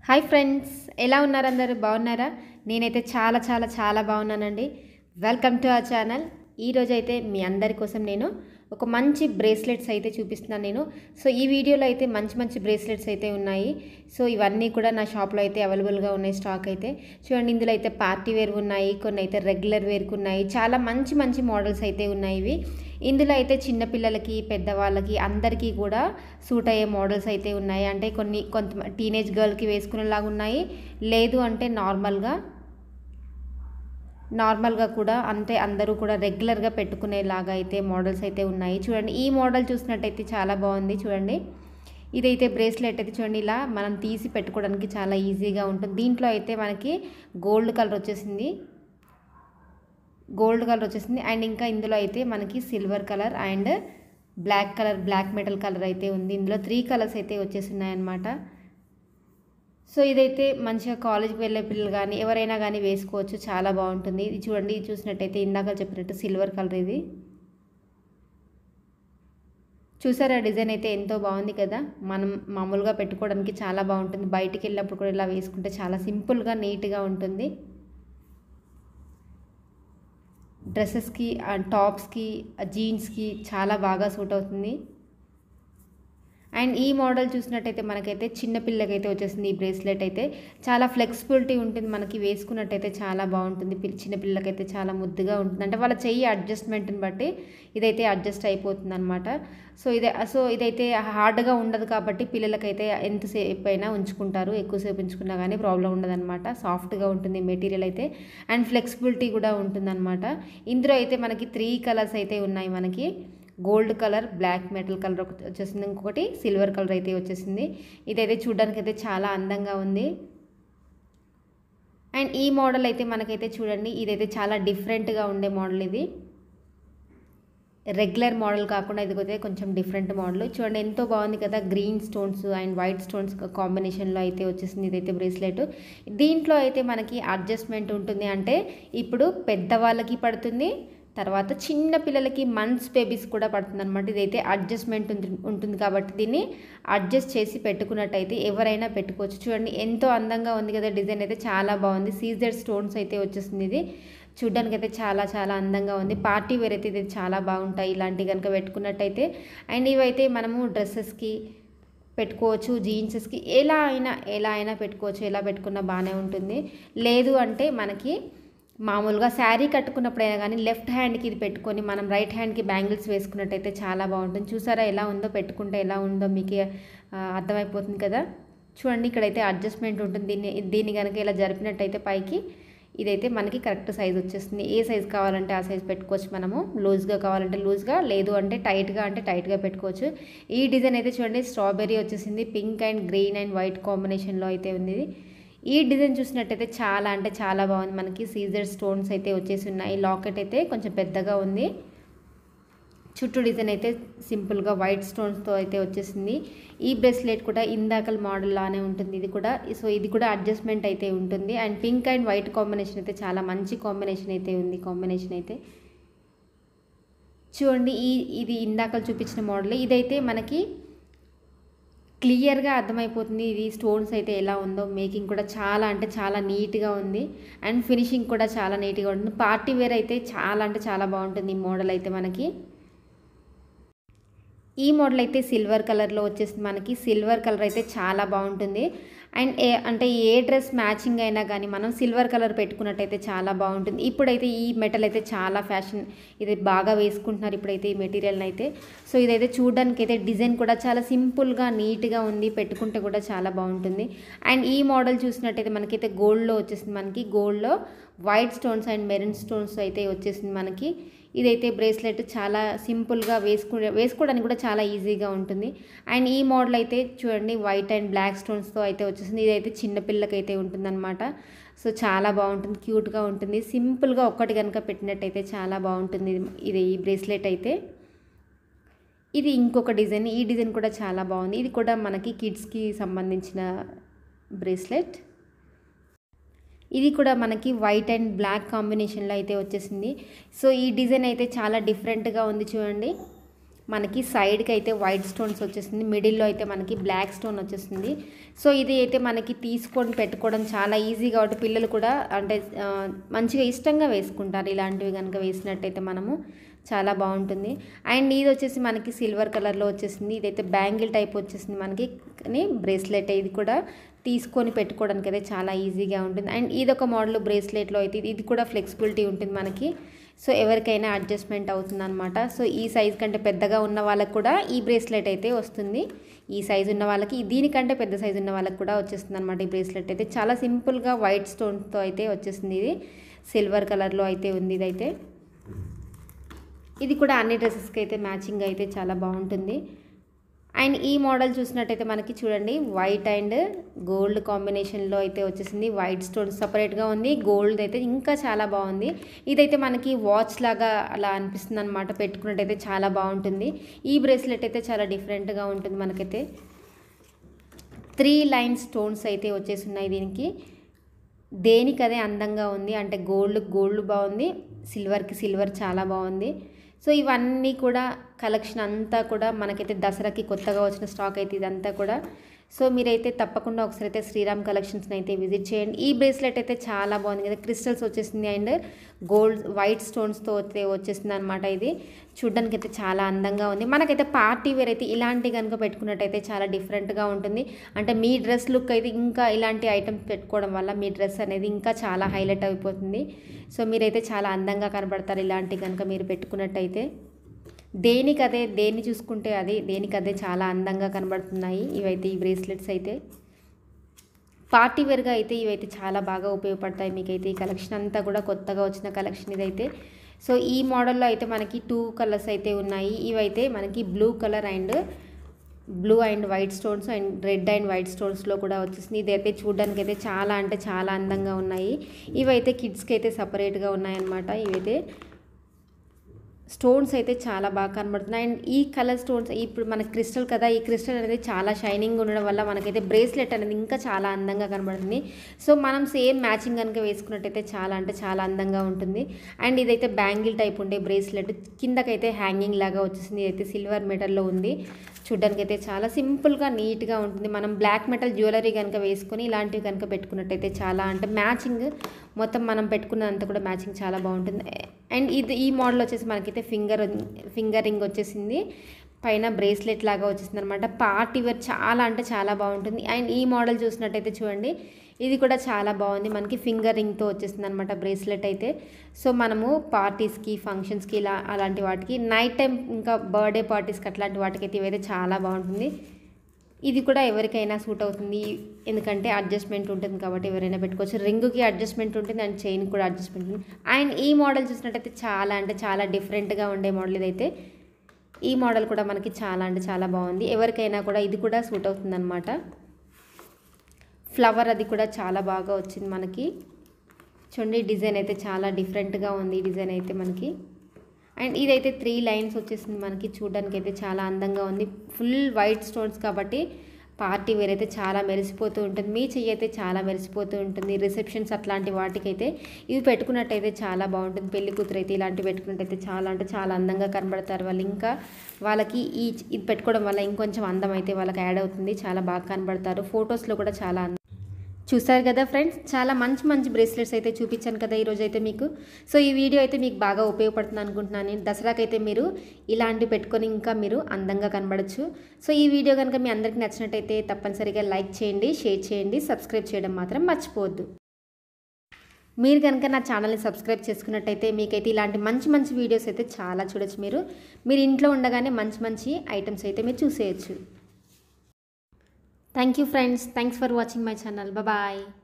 Hi friends, ఎలా ఉన్నారు? అందరూ బాగున్నారా? నేనైతే చాలా చాలా చాలా బాగున్నానండి. Welcome to our channel. ఈరోజు అయితే మీ అందరి కోసం నేను ఒక మంచి బ్రేస్లెట్స్ అయితే చూపిస్తున్నాను నేను. సో ఈ వీడియోలో అయితే మంచి మంచి బ్రేస్లెట్స్ అయితే ఉన్నాయి. సో ఇవన్నీ కూడా నా షాప్లో అయితే అవైలబుల్గా ఉన్నాయి. స్టాక్ అయితే చూడండి. ఇందులో అయితే పార్టీ వేర్ ఉన్నాయి, కొన్ని అయితే రెగ్యులర్ వేర్కి ఉన్నాయి. చాలా మంచి మంచి మోడల్స్ అయితే ఉన్నాయి ఇవి. ఇందులో అయితే చిన్నపిల్లలకి, పెద్దవాళ్ళకి అందరికీ కూడా సూట్ అయ్యే మోడల్స్ అయితే ఉన్నాయి. అంటే కొంత టీనేజ్ గర్ల్కి వేసుకునేలాగా ఉన్నాయి, లేదు అంటే నార్మల్గా కూడా అంతే అందరూ కూడా రెగ్యులర్గా పెట్టుకునేలాగా అయితే మోడల్స్ అయితే ఉన్నాయి. చూడండి, ఈ మోడల్ చూసినట్టయితే చాలా బాగుంది. చూడండి, ఇదైతే బ్రేస్లెట్ అయితే చూడండి, ఇలా మనం తీసి పెట్టుకోవడానికి చాలా ఈజీగా ఉంటుంది. దీంట్లో అయితే మనకి గోల్డ్ కలర్ వచ్చేసింది అండ్ ఇంకా ఇందులో అయితే మనకి silver colour and black metal colour అయితే ఉంది. ఇందులో 3 కలర్స్ అయితే వచ్చేస్తున్నాయి అన్నమాట. సో ఇదైతే మంచిగా కాలేజ్కి వెళ్ళే పిల్లలు కానీ ఎవరైనా కానీ వేసుకోవచ్చు, చాలా బాగుంటుంది. ఇది చూడండి, ఇది చూసినట్టయితే ఇందాక చెప్పినట్టు సిల్వర్ కలర్. ఇది చూసారా, డిజైన్ అయితే ఎంతో బాగుంది కదా. మనం మామూలుగా పెట్టుకోవడానికి చాలా బాగుంటుంది. బయటికి వెళ్ళినప్పుడు కూడా ఇలా వేసుకుంటే చాలా సింపుల్గా నీట్గా ఉంటుంది. డ్రెస్సెస్కి, టాప్స్కి, జీన్స్కి చాలా బాగా సూట్ అవుతుంది. అండ్ ఈ మోడల్ చూసినట్టయితే మనకైతే చిన్నపిల్లకైతే వచ్చేసింది. ఈ బ్రేస్లెట్ అయితే చాలా ఫ్లెక్సిబిలిటీ ఉంటుంది, మనకి వేసుకున్నట్టయితే చాలా బాగుంటుంది. చిన్నపిల్లకైతే చాలా ముద్దుగా ఉంటుంది. అంటే వాళ్ళ చెయ్యి అడ్జస్ట్మెంట్ని బట్టి ఇదైతే అడ్జస్ట్ అయిపోతుంది అనమాట. సో ఇదైతే హార్డ్గా ఉండదు కాబట్టి పిల్లలకైతే ఎంతసేపు అయినా ఉంచుకుంటారు. ఎక్కువసేపు ఉంచుకున్నా కానీ ప్రాబ్లం ఉండదు అనమాట. సాఫ్ట్గా ఉంటుంది మెటీరియల్ అయితే, అండ్ ఫ్లెక్సిబిలిటీ కూడా ఉంటుందన్నమాట. ఇందులో అయితే మనకి 3 కలర్స్ అయితే ఉన్నాయి. మనకి gold colour, black metal colour ఒకటి వచ్చేసింది, ఇంకొకటి సిల్వర్ కలర్ అయితే వచ్చేసింది. ఇదైతే చూడడానికి అయితే చాలా అందంగా ఉంది. అండ్ ఈ మోడల్ అయితే మనకైతే చూడండి, ఇదైతే చాలా డిఫరెంట్గా ఉండే మోడల్. ఇది రెగ్యులర్ మోడల్ కాకుండా ఇదిగైతే కొంచెం డిఫరెంట్ మోడల్. చూడండి, ఎంతో బాగుంది కదా. Green stones and white stones కాంబినేషన్లో అయితే వచ్చేసింది ఇదైతే బ్రేస్లెట్. దీంట్లో అయితే మనకి అడ్జస్ట్మెంట్ ఉంటుంది. అంటే ఇప్పుడు పెద్దవాళ్ళకి పడుతుంది, తర్వాత చిన్న పిల్లలకి మంత్స్ బేబీస్ కూడా పడుతుంది అనమాట. ఇదైతే అడ్జస్ట్మెంట్ ఉంటుంది కాబట్టి దీన్ని అడ్జస్ట్ చేసి పెట్టుకున్నట్టయితే ఎవరైనా పెట్టుకోవచ్చు. చూడండి, ఎంతో అందంగా ఉంది కదా. డిజైన్ అయితే చాలా బాగుంది. సీజర్ స్టోన్స్ అయితే వచ్చేసింది. ఇది చూడ్డానికి అయితే చాలా చాలా అందంగా ఉంది. పార్టీ వేర్ అయితే ఇది చాలా బాగుంటాయి ఇలాంటివి కనుక పెట్టుకున్నట్టయితే. అండ్ ఇవైతే మనము డ్రెస్సెస్కి పెట్టుకోవచ్చు, జీన్సెస్కి ఎలా అయినా పెట్టుకోవచ్చు. ఎలా పెట్టుకున్నా బాగానే ఉంటుంది. లేదు అంటే మనకి మామూలుగా శారీ కట్టుకున్నప్పుడైనా కానీ లెఫ్ట్ హ్యాండ్కి ఇది పెట్టుకొని మనం రైట్ హ్యాండ్కి బ్యాంగిల్స్ వేసుకున్నట్టయితే చాలా బాగుంటుంది. చూసారా ఎలా ఉందో, పెట్టుకుంటే ఎలా ఉందో మీకు అర్థమైపోతుంది కదా. చూడండి, ఇక్కడైతే అడ్జస్ట్మెంట్ ఉంటుంది. దీన్ని కనుక ఇలా జరిపినట్టయితే పైకి ఇదైతే మనకి కరెక్ట్ సైజ్ వచ్చేస్తుంది. ఏ సైజ్ కావాలంటే ఆ సైజ్ పెట్టుకోవచ్చు. మనము లూజ్గా కావాలంటే లూజ్గా, లేదు అంటే టైట్గా పెట్టుకోవచ్చు. ఈ డిజైన్ అయితే చూడండి, స్ట్రాబెర్రీ వచ్చేసింది. Pink and green and white కాంబినేషన్లో అయితే ఉంది. ఈ డిజైన్ చూసినట్టయితే చాలా అంటే చాలా బాగుంది. మనకి సీజర్ స్టోన్స్ అయితే వచ్చేసి ఉన్నాయి. లాకెట్ అయితే కొంచెం పెద్దగా ఉంది. చుట్టూ డిజైన్ అయితే సింపుల్గా వైట్ స్టోన్స్తో అయితే వచ్చేసింది. ఈ బ్రేస్లెట్ కూడా ఇందాకల మోడల్ లానే ఉంటుంది. ఇది కూడా అడ్జస్ట్మెంట్ అయితే ఉంటుంది. And pink and white combination అయితే చాలా మంచి కాంబినేషన్ అయితే ఉంది. కాంబినేషన్ అయితే చూడండి, ఇది ఇందాకలు చూపించిన మోడల్. ఇదైతే మనకి క్లియర్గా అర్థమైపోతుంది ఇది స్టోన్స్ అయితే ఎలా ఉందో. మేకింగ్ కూడా చాలా అంటే చాలా నీట్గా ఉంది. అండ్ ఫినిషింగ్ కూడా చాలా నీట్గా ఉంటుంది. పార్టీ వేర్ అయితే చాలా అంటే చాలా బాగుంటుంది ఈ మోడల్ అయితే మనకి. ఈ మోడల్ అయితే సిల్వర్ కలర్లో వచ్చేసింది. మనకి సిల్వర్ కలర్ అయితే చాలా బాగుంటుంది. అండ్ ఏ డ్రెస్ మ్యాచింగ్ అయినా కానీ మనం సిల్వర్ కలర్ పెట్టుకున్నట్టయితే చాలా బాగుంటుంది. ఇప్పుడైతే ఈ మెటల్ అయితే చాలా ఫ్యాషన్, ఇది బాగా వేసుకుంటున్నారు ఇప్పుడైతే ఈ మెటీరియల్ని అయితే. సో ఇదైతే చూడడానికి అయితే డిజైన్ కూడా చాలా సింపుల్గా నీట్గా ఉంది. పెట్టుకుంటే కూడా చాలా బాగుంటుంది. అండ్ ఈ మోడల్ చూసినట్టయితే మనకైతే గోల్డ్లో వచ్చేసింది. మనకి గోల్డ్లో white stones and maroon stones అయితే వచ్చేసింది మనకి. ఇదైతే బ్రేస్లెట్ చాలా సింపుల్గా వేసుకోవడానికి కూడా చాలా ఈజీగా ఉంటుంది. అండ్ ఈ మోడల్ అయితే చూడండి, వైట్ అండ్ బ్లాక్ స్టోన్స్తో అయితే వచ్చేసింది. ఇదైతే చిన్నపిల్లకైతే ఉంటుందన్నమాట. సో చాలా బాగుంటుంది, క్యూట్గా ఉంటుంది. సింపుల్గా ఒక్కటి కనుక పెట్టినట్టయితే చాలా బాగుంటుంది. ఈ బ్రేస్లెట్ అయితే ఇది ఇంకొక డిజైన్. ఈ డిజైన్ కూడా చాలా బాగుంది. ఇది కూడా మనకి కిడ్స్కి సంబంధించిన బ్రేస్లెట్. ఇది కూడా మనకి వైట్ అండ్ బ్లాక్ కాంబినేషన్లో అయితే వచ్చేసింది. సో ఈ డిజైన్ అయితే చాలా డిఫరెంట్గా ఉంది. చూడండి, మనకి సైడ్కి అయితే వైట్ స్టోన్స్ వచ్చేస్తుంది, మిడిల్లో అయితే మనకి బ్లాక్ స్టోన్ వచ్చేస్తుంది. సో ఇది అయితే మనకి తీసుకొని పెట్టుకోవడం చాలా ఈజీ కాబట్టి పిల్లలు కూడా అంటే మంచిగా ఇష్టంగా వేసుకుంటారు. ఇలాంటివి కనుక వేసినట్టయితే మనము చాలా బాగుంటుంది. అండ్ ఇది వచ్చేసి మనకి సిల్వర్ కలర్లో వచ్చేసింది. ఇదైతే బ్యాంగిల్ టైప్ వచ్చేసింది మనకి, కానీ బ్రేస్లెట్ ఇది కూడా తీసుకొని పెట్టుకోవడానికి అయితే చాలా ఈజీగా ఉంటుంది. అండ్ ఇదొక మోడల్ బ్రేస్లెట్లో అయితే ఇది కూడా ఫ్లెక్సిబిలిటీ ఉంటుంది మనకి. సో ఎవరికైనా అడ్జస్ట్మెంట్ అవుతుంది అనమాట. సో ఈ సైజ్ కంటే పెద్దగా ఉన్న వాళ్ళకి కూడా ఈ బ్రేస్లెట్ అయితే వస్తుంది. ఈ సైజు ఉన్న వాళ్ళకి, దీనికంటే పెద్ద సైజు ఉన్న వాళ్ళకి కూడా వచ్చేస్తుంది అనమాట. ఈ బ్రేస్లెట్ అయితే చాలా సింపుల్గా వైట్ స్టోన్స్తో అయితే వచ్చేస్తుంది. ఇది సిల్వర్ కలర్లో అయితే ఉంది. ఇదైతే ఇది కూడా అన్ని డ్రెస్సెస్కి అయితే మ్యాచింగ్ అయితే చాలా బాగుంటుంది. అండ్ ఈ మోడల్ చూసినట్టయితే మనకి చూడండి వైట్ అండ్ గోల్డ్ కాంబినేషన్లో అయితే వచ్చేసింది. వైట్ స్టోన్స్ సపరేట్గా ఉంది, గోల్డ్ అయితే ఇంకా చాలా బాగుంది. ఇదైతే మనకి వాచ్ లాగా అలా అనిపిస్తుంది అనమాట, పెట్టుకున్నట్టయితే చాలా బాగుంటుంది. ఈ బ్రేస్లెట్ అయితే చాలా డిఫరెంట్గా ఉంటుంది. మనకైతే 3 లైన్ స్టోన్స్ అయితే వచ్చేస్తున్నాయి దీనికి. దేనికదే అందంగా ఉంది, అంటే గోల్డ్ బాగుంది, సిల్వర్కి సిల్వర్ చాలా బాగుంది. సో ఇవన్నీ కూడా కలెక్షన్ అంతా కూడా మనకైతే దసరాకి కొత్తగా వచ్చిన స్టాక్ అయితే ఇదంతా కూడా. సో మీరైతే తప్పకుండా ఒకసారి అయితే శ్రీరామ్ కలెక్షన్స్ని అయితే విజిట్ చేయండి. ఈ బ్రేస్లెట్ అయితే చాలా బాగుంది కదా, క్రిస్టల్స్ వచ్చేసింది అండ్ గోల్డ్ వైట్ స్టోన్స్తో అయితే వచ్చేసింది అనమాట. ఇది చూడ్డానికి అయితే చాలా అందంగా ఉంది. మనకైతే పార్టీ వేర్ అయితే ఇలాంటి కనుక పెట్టుకున్నట్టయితే చాలా డిఫరెంట్గా ఉంటుంది. అంటే మీ డ్రెస్ లుక్ అయితే ఇంకా ఇలాంటి ఐటమ్స్ పెట్టుకోవడం వల్ల మీ డ్రెస్ అనేది ఇంకా చాలా హైలైట్ అయిపోతుంది. సో మీరైతే చాలా అందంగా కనబడతారు ఇలాంటి కనుక మీరు పెట్టుకున్నట్టయితే. దేన్ని చూసుకుంటే అది దేనికదే చాలా అందంగా కనబడుతున్నాయి ఇవైతే. ఈ బ్రేస్లెట్స్ అయితే పార్టీ వేర్గా అయితే ఇవైతే చాలా బాగా ఉపయోగపడతాయి మీకైతే. ఈ కలెక్షన్ అంతా కూడా కొత్తగా వచ్చిన కలెక్షన్ ఇదైతే. సో ఈ మోడల్లో అయితే మనకి 2 కలర్స్ అయితే ఉన్నాయి. ఇవైతే మనకి blue and white stones and red and white స్టోన్స్లో కూడా వచ్చేసింది. ఇదైతే చూడడానికి అయితే చాలా అంటే చాలా అందంగా ఉన్నాయి. ఇవైతే కిడ్స్కి అయితే సపరేట్గా ఉన్నాయన్నమాట. ఇవైతే స్టోన్స్ అయితే చాలా బాగా కనబడుతున్నాయి. అండ్ ఈ కలర్ స్టోన్స్ ఇప్పుడు మనకి క్రిస్టల్ కదా, ఈ క్రిస్టల్ అనేది చాలా షైనింగ్ ఉండడం వల్ల మనకైతే బ్రేస్లెట్ అనేది ఇంకా చాలా అందంగా కనబడుతుంది. సో మనం సేమ్ మ్యాచింగ్ కనుక వేసుకున్నట్టయితే చాలా అంటే చాలా అందంగా ఉంటుంది. అండ్ ఇదైతే బ్యాంగిల్ టైప్ ఉండే బ్రేస్లెట్, కిందకైతే హ్యాంగింగ్ లాగా వచ్చేసింది. ఇదైతే సిల్వర్ మెటల్లో ఉంది. చూడ్డానికి అయితే చాలా సింపుల్గా నీట్గా ఉంటుంది. మనం బ్లాక్ మెటల్ జ్యువెలరీ కనుక వేసుకొని ఇలాంటివి కనుక పెట్టుకున్నట్టయితే చాలా అంటే మ్యాచింగ్ మొత్తం మనం పెట్టుకున్నంత కూడా మ్యాచింగ్ చాలా బాగుంటుంది. అండ్ ఈ మోడల్ వచ్చేసి మనకైతే ఫింగర్ రింగ్ వచ్చేసింది, పైన బ్రేస్లెట్ లాగా వచ్చేసింది అనమాట. పార్టీ వేర్ చాలా అంటే చాలా బాగుంటుంది. అండ్ ఈ మోడల్ చూసినట్టయితే చూడండి, ఇది కూడా చాలా బాగుంది. మనకి ఫింగర్ రింగ్తో వచ్చేసింది అనమాట బ్రేస్లెట్ అయితే. సో మనము పార్టీస్కి ఫంక్షన్స్కి ఇలా అలాంటి వాటికి నైట్ టైం ఇంకా బర్త్డే పార్టీస్కి అట్లాంటి వాటికైతే ఇవైతే చాలా బాగుంటుంది. ఇది కూడా ఎవరికైనా సూట్ అవుతుంది, ఎందుకంటే అడ్జస్ట్మెంట్ ఉంటుంది కాబట్టి ఎవరైనా పెట్టుకోవచ్చు. రింగుకి అడ్జస్ట్మెంట్ ఉంటుంది అండ్ చైన్ కూడా అడ్జస్ట్మెంట్ ఉంటుంది. అండ్ ఈ మోడల్ చూసినట్టయితే చాలా అంటే చాలా డిఫరెంట్గా ఉండే మోడల్ ఇదైతే. ఈ మోడల్ కూడా మనకి చాలా అంటే చాలా బాగుంది. ఎవరికైనా కూడా ఇది కూడా సూట్ అవుతుంది అనమాట. ఫ్లవర్ అది కూడా చాలా బాగా వచ్చింది మనకి. చూడండి డిజైన్ అయితే చాలా డిఫరెంట్గా ఉంది ఈ డిజైన్ అయితే మనకి. అండ్ ఇదైతే 3 లైన్స్ వచ్చేసింది మనకి. చూడడానికి అయితే చాలా అందంగా ఉంది. ఫుల్ వైట్ స్టోన్స్ కాబట్టి పార్టీ వేర్ అయితే చాలా మెరిసిపోతూ ఉంటుంది. మీ చెయ్యి అయితే చాలా మెరిసిపోతూ ఉంటుంది. రిసెప్షన్స్ అట్లాంటి వాటికైతే ఇవి పెట్టుకున్నట్టయితే చాలా బాగుంటుంది. పెళ్లి కూతురు అయితే ఇలాంటివి పెట్టుకున్నట్టయితే చాలా అంటే చాలా అందంగా కనబడతారు వాళ్ళు. ఇంకా వాళ్ళకి ఇది పెట్టుకోవడం వల్ల ఇంకొంచెం అందం అయితే వాళ్ళకి యాడ్ అవుతుంది. చాలా బాగా కనబడతారు. ఫొటోస్లో కూడా చాలా చూసారు కదా ఫ్రెండ్స్, చాలా మంచి బ్రేస్లెట్స్ అయితే చూపించాను కదా ఈరోజు అయితే మీకు. సో ఈ వీడియో అయితే మీకు బాగా ఉపయోగపడుతుంది అనుకుంటున్నాను. దసరాకైతే మీరు ఇలాంటివి పెట్టుకొని ఇంకా మీరు అందంగా కనబడచ్చు. సో ఈ వీడియో కనుక మీ అందరికీ నచ్చినట్టయితే తప్పనిసరిగా లైక్ చేయండి, షేర్ చేయండి, సబ్స్క్రైబ్ చేయడం మాత్రం మర్చిపోవద్దు. మీరు కనుక నా ఛానల్ని సబ్స్క్రైబ్ చేసుకున్నట్టయితే మీకైతే ఇలాంటి మంచి వీడియోస్ అయితే చాలా చూడొచ్చు. మీరు ఇంట్లో ఉండగానే మంచి ఐటమ్స్ అయితే మీరు చూసేయచ్చు. Thank you friends. Thanks for watching my channel. Bye bye.